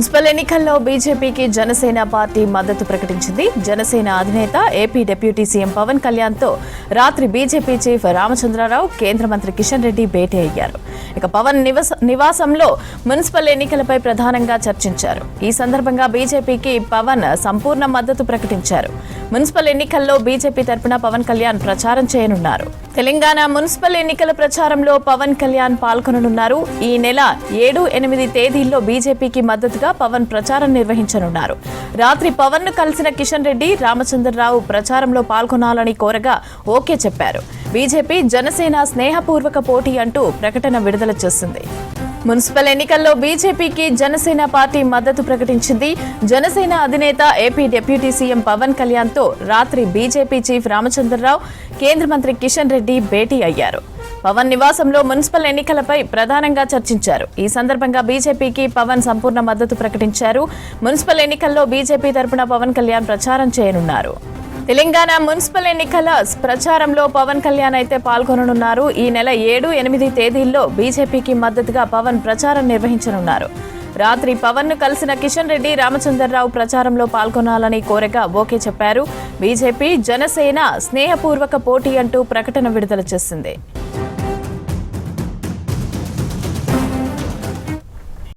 Municipal ఎన్నికల్లో బీజేపీకి Janasena party మద్దతు ప్రకటించింది. జనసేన అధినేత ఏపీ డిప్యూటీ సీఎం పవన్ కళ్యాణ్తో రాత్రి బీజేపీ చీఫ్ రామచంద్రరావు, కేంద్ర మంత్రి కిషన్ రెడ్డి భేటీ అయ్యారు. ఇక పవన్ నివాసంలో మున్సిపల్ ఎన్నికలపై ప్రధానంగా చర్చించారు. ఈ సందర్భంగా బీజేపీకి పవన్ సంపూర్ణ మద్దతు ప్రకటించారు. మున్సిపల్ ఎన్నికల్లో బీజేపీ తరపున పవన్ కళ్యాణ్ ప్రచారం చేయనున్నారు. తెలంగాణ మున్సిపల్ ఎన్నికల ప్రచారంలో పవన్ కళ్యాణ్ పాల్గొననున్నారు. ఈ నెల 7, 8 తేదీల్లో బీజేపీకి మద్దతుగా పవన్ ప్రచారం నిర్వహించనున్నారు. రాత్రి పవన్ ను కలిసిన కిషన్ రెడ్డి, రామచంద్రరావు ప్రచారంలో పాల్గొనాలని కోరగా ఓకే చెప్పారు. బీజేపీ జనసేన స్నేహపూర్వక పోటీ అంటూ ప్రకటన విడుదల చేసింది. మున్సిపల్ ఎన్నికల్లో బీజేపీకి జనసేన పార్టీ మద్దతు ప్రకటించింది. జనసేన అధినేత ఏపీ డిప్యూటీ సీఎం పవన్ కళ్యాణ్తో రాత్రి బీజేపీ చీఫ్ రామచంద్రరావు, కేంద్ర మంత్రి కిషన్ రెడ్డి భేటీ అయ్యారు. పవన్ నివాసంలో మున్సిపల్ ఎన్నికలపై ప్రధానంగా చర్చించారు. ఈ సందర్భంగా బీజేపీకి పవన్ సంపూర్ణ మద్దతు ప్రకటించారు. మున్సిపల్ ఎన్నికల్లో బీజేపీ తరపున పవన్ కళ్యాణ్ ప్రచారం చేయనున్నారు. తెలంగాణ మున్సిపల్ ఎన్నికల ప్రచారంలో పవన్ కళ్యాణ్ అయితే పాల్గొననున్నారు. ఈ నెల 7, 8 తేదీల్లో బీజేపీకి మద్దతుగా పవన్ ప్రచారం నిర్వహించనున్నారు. రాత్రి పవన్ ను కలిసిన కిషన్ రెడ్డి, రామచంద్రరావు ప్రచారంలో పాల్గొనాలని కోరగా ఓకే చెప్పారు. బీజేపీ జనసేన స్నేహపూర్వక పోటీ అంటూ ప్రకటన విడుదల చేసింది.